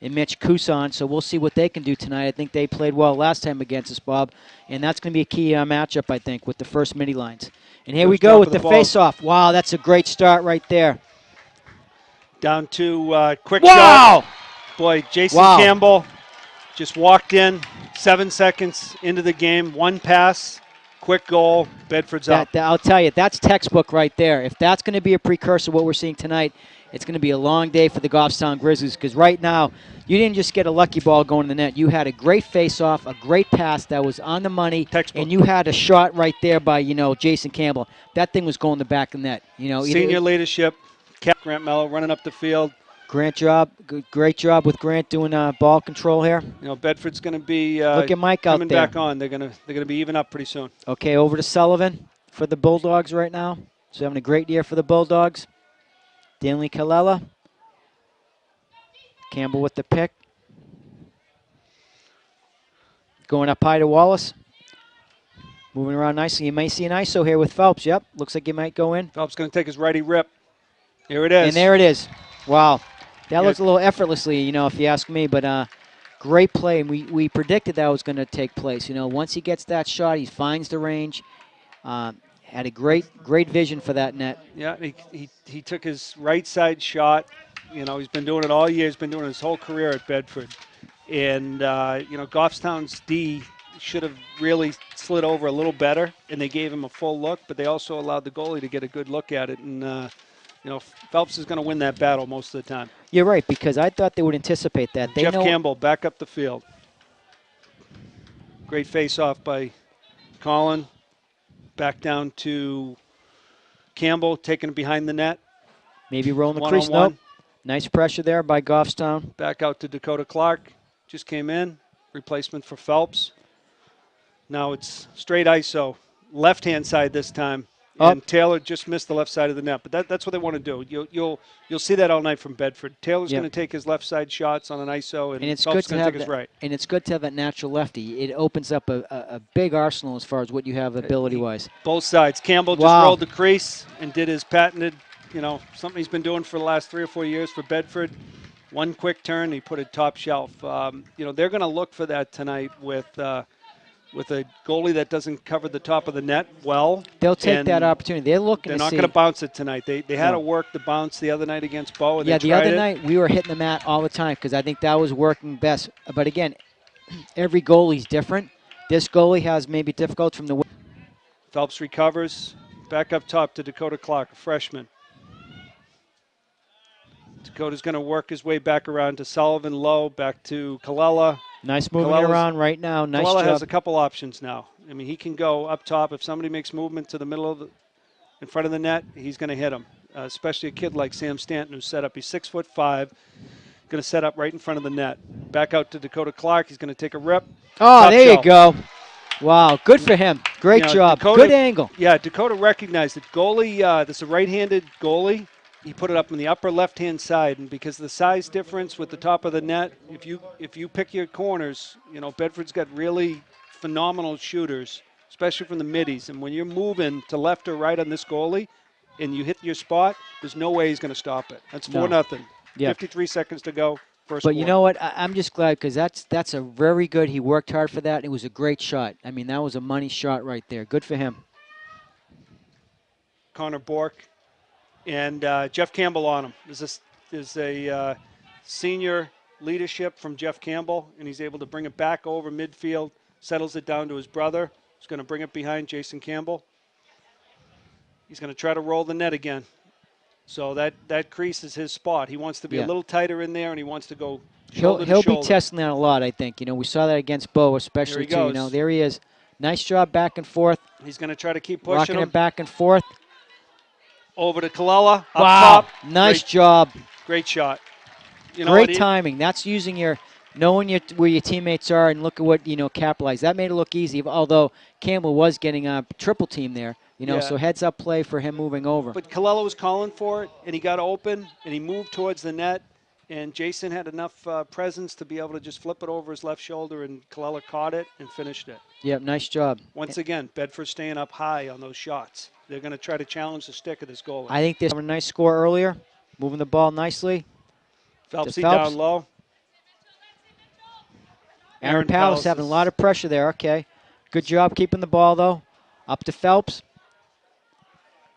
and Mitch Kusan. So we'll see what they can do tonight. I think they played well last time against us, Bob. And that's going to be a key matchup, I think, with the first midi lines. And here we go with the face-off. Wow, that's a great start right there. Down to quick shot. Boy, Jason Campbell just walked in 7 seconds into the game. One pass, quick goal, Bedford's up. I'll tell you, that's textbook right there. If that's going to be a precursor to what we're seeing tonight, it's going to be a long day for the Goffstown Grizzlies, because right now you didn't just get a lucky ball going in the net. You had a great face-off, a great pass that was on the money, textbook. And you had a shot right there by, Jason Campbell. That thing was going the back of the net. Senior leadership, Grant Mello running up the field. Great job with Grant doing ball control here. Bedford's going to be look at Mike coming out there. back on. They're going to be even up pretty soon. Okay, over to Sullivan for the Bulldogs right now. So having a great year for the Bulldogs. Danley Kalela. Campbell with the pick. Going up high to Wallace. Moving around nicely. You may see an ISO here with Phelps. Yep, looks like he might go in. Phelps going to take his righty rip. Here it is. And there it is. Wow. That looks a little effortlessly, if you ask me. But great play. And we predicted that was going to take place. Once he gets that shot, he finds the range. Had a great vision for that net. Yeah, he took his right side shot. He's been doing it all year. He's been doing it his whole career at Bedford. And, Goffstown's D should have really slid over a little better, and they gave him a full look, but they also allowed the goalie to get a good look at it. And, Phelps is going to win that battle most of the time. You're right, because I thought they would anticipate that. Jeff Campbell back up the field. Great face-off by Colin. Back down to Campbell, taking it behind the net. Maybe rolling the crease. Nope. Nice pressure there by Goffstown. Back out to Dakota Clark. Just came in. Replacement for Phelps. Now it's straight ISO. Left-hand side this time. And Taylor just missed the left side of the net. But that's what they want to do. You'll see that all night from Bedford. Taylor's going to take his left side shots on an ISO, and it's Phelps good going to take his right. And it's good to have that natural lefty. It opens up a big arsenal as far as what you have ability-wise. Both sides. Campbell just rolled the crease and did his patented, something he's been doing for the last 3 or 4 years for Bedford. One quick turn, he put it top shelf. They're going to look for that tonight with a goalie that doesn't cover the top of the net well. They'll take that opportunity. They're looking They're to not going to bounce it tonight. They had to work the bounce the other night against Bow. And the other night we were hitting the mat all the time because I think that was working best. But again, every goalie's different. This goalie has maybe difficulty from the wing. Phelps recovers. Back up top to Dakota Clark, a freshman. Dakota's going to work his way back around to Sullivan low, back to Kalela. Nice moving around right now. Nice job. Has a couple options now. I mean, he can go up top. If somebody makes movement to the middle of in front of the net, he's going to hit him. Especially a kid like Sam Stanton, who's set up. He's 6'5", going to set up right in front of the net. Back out to Dakota Clark. He's going to take a rip. Oh, there you go. Wow, good for him. Great job. Good angle. Yeah, Dakota recognized it. Goalie, this is a right-handed goalie. He put it up on the upper left-hand side, and because of the size difference with the top of the net, if you pick your corners, Bedford's got really phenomenal shooters, especially from the middies. And when you're moving to left or right on this goalie, and you hit your spot, there's no way he's going to stop it. That's 4-0. Yeah. 53 seconds to go. First but you know what? I'm just glad because that's a very good. He worked hard for that. It was a great shot. I mean, that was a money shot right there. Good for him. Connor Bork. And Jeff Campbell on him. This is a senior leadership from Jeff Campbell, and he's able to bring it back over midfield, settles it down to his brother. He's going to bring it behind Jason Campbell. He's going to try to roll the net again. So that crease is his spot. He wants to be a little tighter in there, and he wants to go shoulder to shoulder. He'll be testing that a lot, I think. We saw that against Bo, especially too. There he is. Nice job back and forth. He's going to try to keep pushing him. It back and forth. Over to Kalela. Up top. Nice job. Great shot. Great timing. That's using knowing where your teammates are and look at what, capitalize. That made it look easy, although Campbell was getting a triple team there. So heads-up play for him moving over. But Kalela was calling for it, and he got open, and he moved towards the net, and Jason had enough presence to be able to just flip it over his left shoulder, and Kalela caught it and finished it. Yep, nice job. Once again, Bedford staying up high on those shots. They're going to try to challenge the stick of this goalie. I think they have a nice score earlier, moving the ball nicely. Phelps down low. Aaron Palace having a lot of pressure there. Okay. Good job keeping the ball, though. Up to Phelps.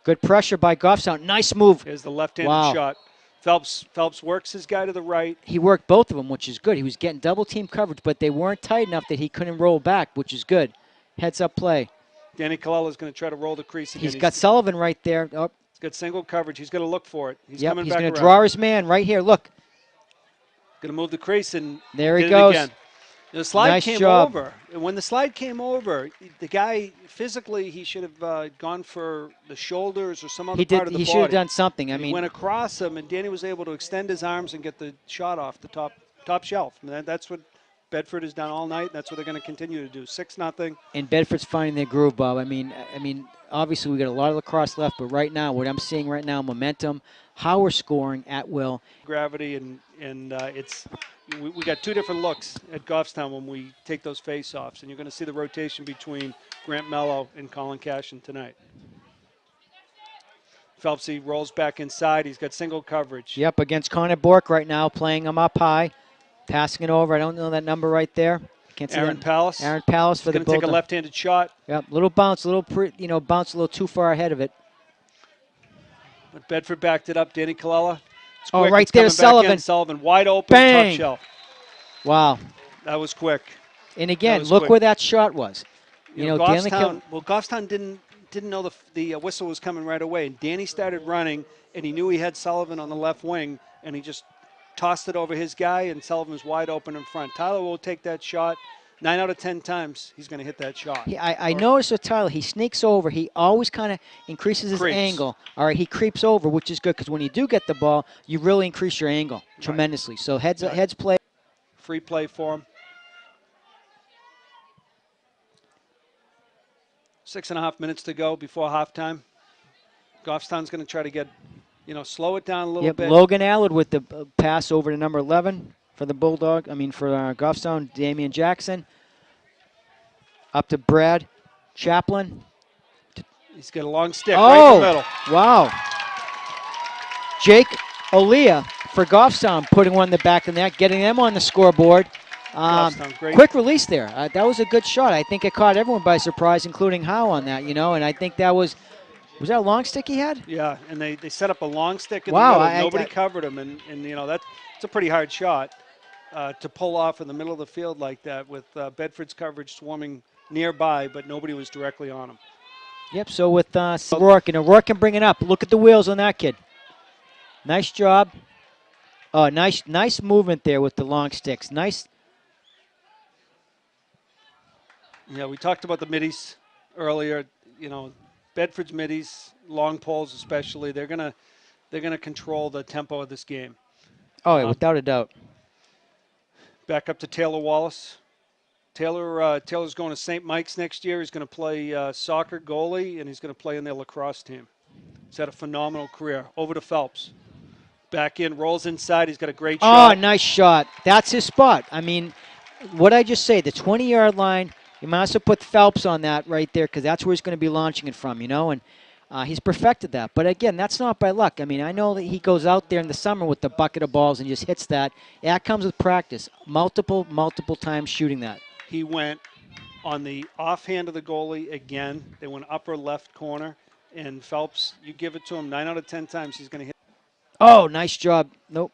Good pressure by Goffstown. Nice move. Here's the left-handed shot. Phelps works his guy to the right. He worked both of them, which is good. He was getting double-team coverage, but they weren't tight enough that he couldn't roll back, which is good. Heads-up play. Danny Collella's going to try to roll the crease again. He's got Sullivan right there. Oh. He's got single coverage. He's going to look for it. He's coming He's back going to around. draw his man right here. Look. Going to move the crease and there he get goes. It again. The slide nice came job. over. And when the slide came over, the guy physically he should have gone for the shoulders or some other part of the body. He should have done something. He went across him, and Danny was able to extend his arms and get the shot off the top shelf. And that's what Bedford has done all night. And that's what they're going to continue to do. 6-0. And Bedford's finding their groove, Bob. I mean, obviously we got a lot of lacrosse left, but right now, what I'm seeing right now, momentum, how we're scoring at will. Gravity, and we got two different looks at Goffstown when we take those face-offs, and you're going to see the rotation between Grant Mello and Colin Cashin tonight. Phelpsy rolls back inside. He's got single coverage. Yep, against Connor Bork right now, playing him up high, passing it over. I don't know that number right there. Can't see Aaron Palace. Aaron Palace for the Bulldogs. Going to take a left-handed shot. Yep, little bounce, bounce a little too far ahead of it. But Bedford backed it up. Danny Colella. Oh, right there, Sullivan. Sullivan wide open, bang. top shelf. Wow. That was quick. And again, look where that shot was. You know, Goffstown didn't know the whistle was coming right away. And Danny started running, and he knew he had Sullivan on the left wing, and he just tossed it over his guy, and Sullivan was wide open in front. Tyler will take that shot. 9 out of 10 times, he's going to hit that shot. I noticed with Tyler, he sneaks over. He always kind of increases his angle. All right, he creeps over, which is good because when you do get the ball, you really increase your angle tremendously. So heads play. Free play for him. 6.5 minutes to go before halftime. Goffstown's going to try to get, slow it down a little bit. Logan Allard with the pass over to number 11. For the for Goffstown, Damian Jackson. Up to Brad Chaplin. He's got a long stick right in the middle. Wow. Jake O'Leah for Goffstown putting one in the back of the net, getting them on the scoreboard. Quick release there. That was a good shot. I think it caught everyone by surprise, including Howe on that, and I think that was that a long stick he had? Yeah, and they set up a long stick in the middle. Nobody covered him, and that's a pretty hard shot. To pull off in the middle of the field like that with Bedford's coverage swarming nearby, but nobody was directly on him. Yep, so with Rourke, Rourke can bring it up. Look at the wheels on that kid. Nice job. Oh, nice movement there with the long sticks. Nice. Yeah, we talked about the middies earlier. Bedford's middies, long poles especially, they're gonna control the tempo of this game. Oh, yeah, without a doubt. Back up to Taylor Wallace. Taylor's going to St. Mike's next year. He's going to play soccer goalie, and he's going to play in their lacrosse team. He's had a phenomenal career. Over to Phelps. Back in, rolls inside. He's got a great shot. Oh, nice shot. That's his spot. I mean, what I just say, the 20-yard line, you might as well put Phelps on that right there because that's where he's going to be launching it from, and he's perfected that. But, again, that's not by luck. I mean, I know that he goes out there in the summer with the bucket of balls and just hits that. That comes with practice. Multiple times shooting that. He went on the offhand of the goalie again. They went upper left corner. And Phelps, you give it to him 9 out of 10 times, he's going to hit. Oh, nice job. Nope.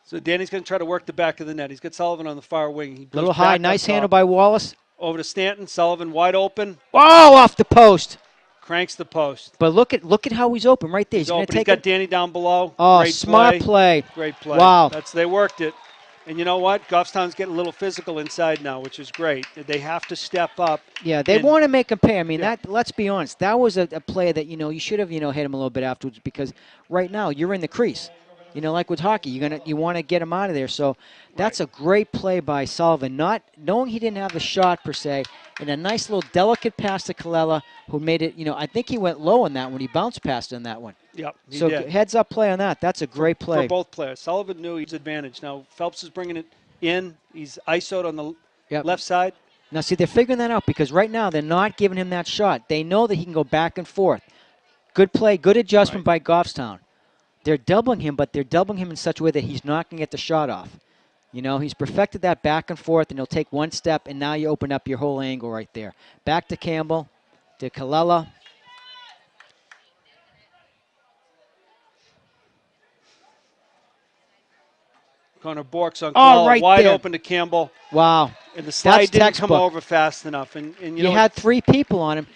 So Danny's going to try to work the back of the net. He's got Sullivan on the far wing. He little high. Nice handle by Wallace. Over to Stanton. Sullivan wide open. Oh, off the post. Cranks the post. But look at how he's open right there. He's got Danny down below. Oh, great smart play. Great play. Wow. They worked it. And you know what? Goffstown's getting a little physical inside now, which is great. They have to step up. Yeah, they want to make him pay. I mean, let's be honest. That was a play that, you should have, hit him a little bit afterwards because right now you're in the crease. Like with hockey, you want to get him out of there. So that's a great play by Sullivan, not knowing he didn't have the shot per se, and a nice little delicate pass to Colella, who made it. I think he went low on that one. He bounced past on that one. Yep. So heads up play on that. That's a great play for both players. Sullivan knew his advantage. Now Phelps is bringing it in. He's ISO'd on the left side. Now see, they're figuring that out because right now they're not giving him that shot. They know that he can go back and forth. Good play, good adjustment by Goffstown. They're doubling him, but they're doubling him in such a way that he's not going to get the shot off. You know, he's perfected that back and forth, and he'll take one step, and now you open up your whole angle right there. Back to Campbell, to Kalela. Corner Borks on Oh, Colella, right wide there. open to Campbell. Wow. And the slide That's didn't come textbook. over fast enough. And you know, had 3 people on him.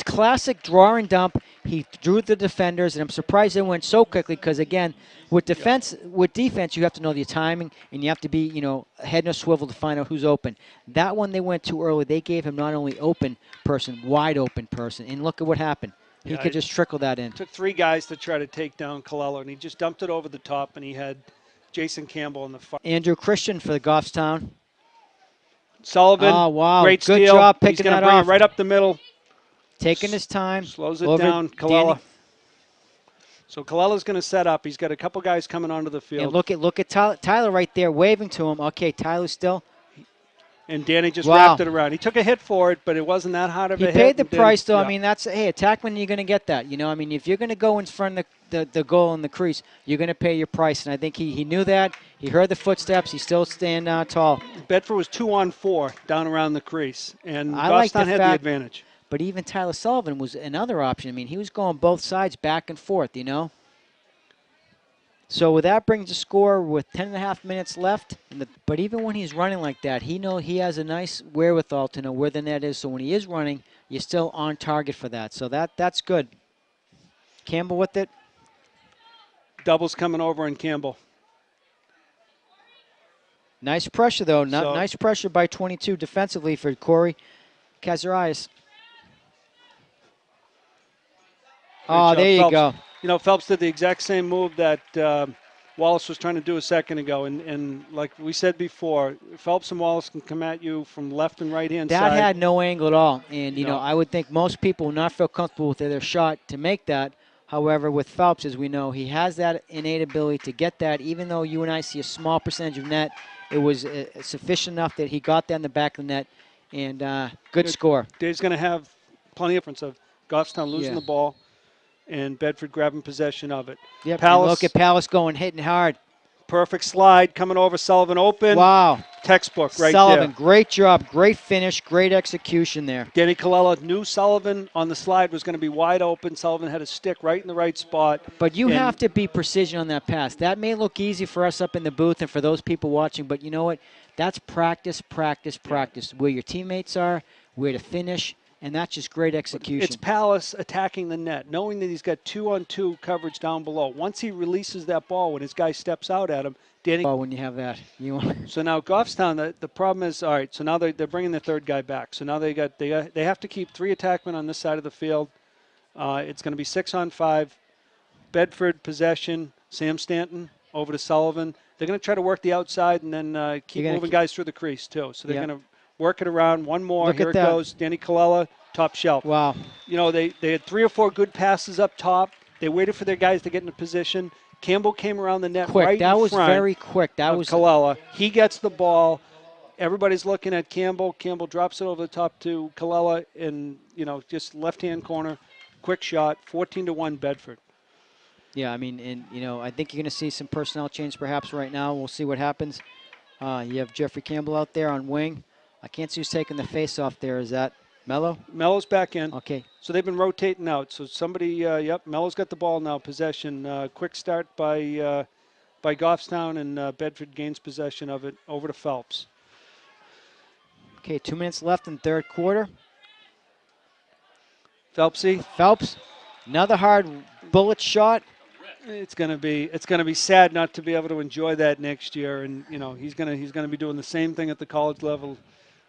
Classic draw and dump. He drew the defenders, and I'm surprised it went so quickly because, again, with defense, you have to know your timing, and you have to be, you know, head in a swivel to find out who's open. That one, they went too early. They gave him not only open person, wide open person, and look at what happened. He could just trickle that in. Took 3 guys to try to take down Colella, and he just dumped it over the top, and he had Jason Campbell in the far. Andrew Christian for the Goffstown. Sullivan, oh, wow. great Good steal. job He's picking going that to bring off. it right up the middle. Taking his time. Slows it down, Colella. So Colella's going to set up. He's got a couple guys coming onto the field. And look at Tyler right there waving to him. Okay, Tyler still. And Danny just wrapped it around. He took a hit for it, but it wasn't that hard of a hit. He paid the price, though. Yeah. I mean, that's, hey, attackman, you're going to get that. You know, I mean, if you're going to go in front of the goal in the crease, you're going to pay your price. And I think he knew that. He heard the footsteps. He's still standing tall. Bedford was 2-on-4 down around the crease, and Goffstown had the advantage. But even Tyler Sullivan was another option. I mean, he was going both sides back and forth, you know. So with that brings a score with 10.5 minutes left. But even when he's running like that, he has a nice wherewithal to know where the net is. So when he is running, you're still on target for that. So that's good. Campbell with it. Doubles coming over on Campbell. Nice pressure, though. Nice pressure by 22 defensively for Corey Kazarias. Oh, there you go. You know, Phelps did the exact same move that Wallace was trying to do a second ago. And like we said before, Phelps and Wallace can come at you from left and right-hand side. That had no angle at all. And, you know, I would think most people would not feel comfortable with their shot to make that. However, with Phelps, as we know, he has that innate ability to get that. Even though you and I see a small percentage of net, it was sufficient enough that he got that in the back of the net. And good score. Dave's going to have plenty of difference of Goffstown losing the ball and Bedford grabbing possession of it. Yep. Palace, look at Palace hitting hard. Perfect slide coming over Sullivan open. Wow. Textbook right Sullivan, there. Great job, great finish, great execution there. Danny Colella knew Sullivan on the slide was going to be wide open. Sullivan had a stick right in the right spot. But you have to be precision on that pass. That may look easy for us up in the booth and for those people watching, but you know what? That's practice, practice, practice. Where your teammates are, where to finish, and that's just great execution. It's Palace attacking the net, knowing that he's got 2-on-2 coverage down below. Once he releases that ball, when his guy steps out at him, Danny. Oh, when you have that, So now Goffstown, the problem is, all right. So now they're bringing the third guy back. So now they have to keep 3 attackmen on this side of the field. It's going to be 6-on-5. Bedford possession. Sam Stanton over to Sullivan. They're going to try to work the outside and then keep moving guys through the crease too. So they're going to work it around. One more. Look Here it goes. Danny Colella, top shelf. Wow. You know, they had 3 or 4 good passes up top. They waited for their guys to get into position. Campbell came around the net quick. right That in was front very quick. That was Colella. He gets the ball. Everybody's looking at Campbell. Campbell drops it over the top to Colella, and you know, just left-hand corner, quick shot. 14-1 Bedford. Yeah, I mean, and you know, I think you're going to see some personnel change perhaps right now. We'll see what happens. You have Jeffrey Campbell out there on wing. I can't see who's taking the face off there. Is that Mello? Mello's back in. Okay. So they've been rotating out. So somebody, Mello's got the ball now, possession. Quick start by Goffstown, and Bedford gains possession of it over to Phelps. Okay, 2 minutes left in third quarter. Phelps, another hard bullet shot. It's gonna be sad not to be able to enjoy that next year, and you know he's gonna be doing the same thing at the college level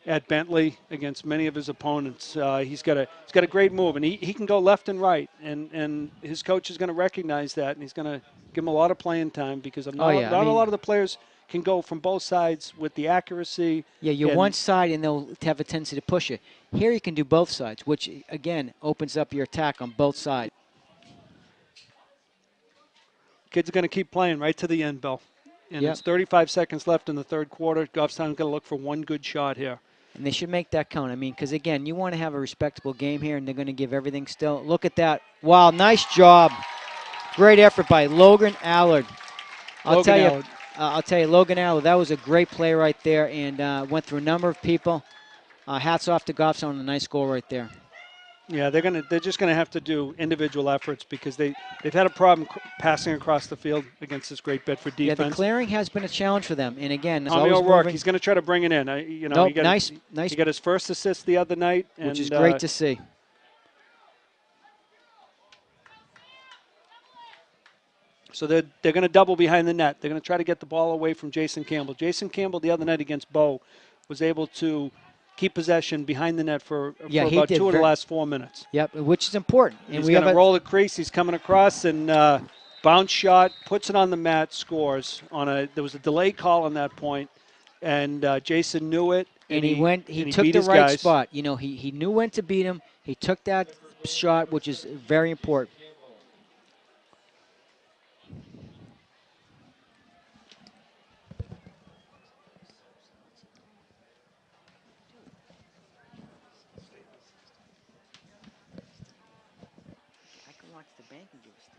at Bentley against many of his opponents. He's got a great move, and he can go left and right, and his coach is going to recognize that, and he's going to give him a lot of playing time because not a lot of the players can go from both sides with the accuracy. Yeah, you're one side, and they'll have a tendency to push you. Here you can do both sides, which, again, opens up your attack on both sides. Kids are going to keep playing right to the end, Bill. And it's 35 seconds left in the third quarter. Goffstown's going to look for one good shot here. And they should make that count. I mean, because, again, you want to have a respectable game here, and they're going to give everything still. Look at that. Wow, nice job. Great effort by Logan Allard. I'll tell you, I'll tell you, Logan Allen, that was a great play right there, and went through a number of people. Hats off to Goffstown on a nice goal right there. Yeah, they're just gonna have to do individual efforts because they've had a problem passing across the field against this great Bedford defense. Yeah, the clearing has been a challenge for them, and again, it's Tommy always O'Rourke, moving. he's going to try to bring it in. Nope, he got nice. He got his first assist the other night, which is great to see. So they're going to double behind the net. They're going to try to get the ball away from Jason Campbell. Jason Campbell the other night against Bow was able to keep possession behind the net for about 2 of the last 4 minutes. Yep, which is important. And he's going to roll the crease. He's coming across and bounce shot, puts it on the mat, scores. There was a delay call on that point, and Jason knew it. And he took the right spot. You know, he knew when to beat him. He took that shot, which is very important. I can watch the bank and do stuff.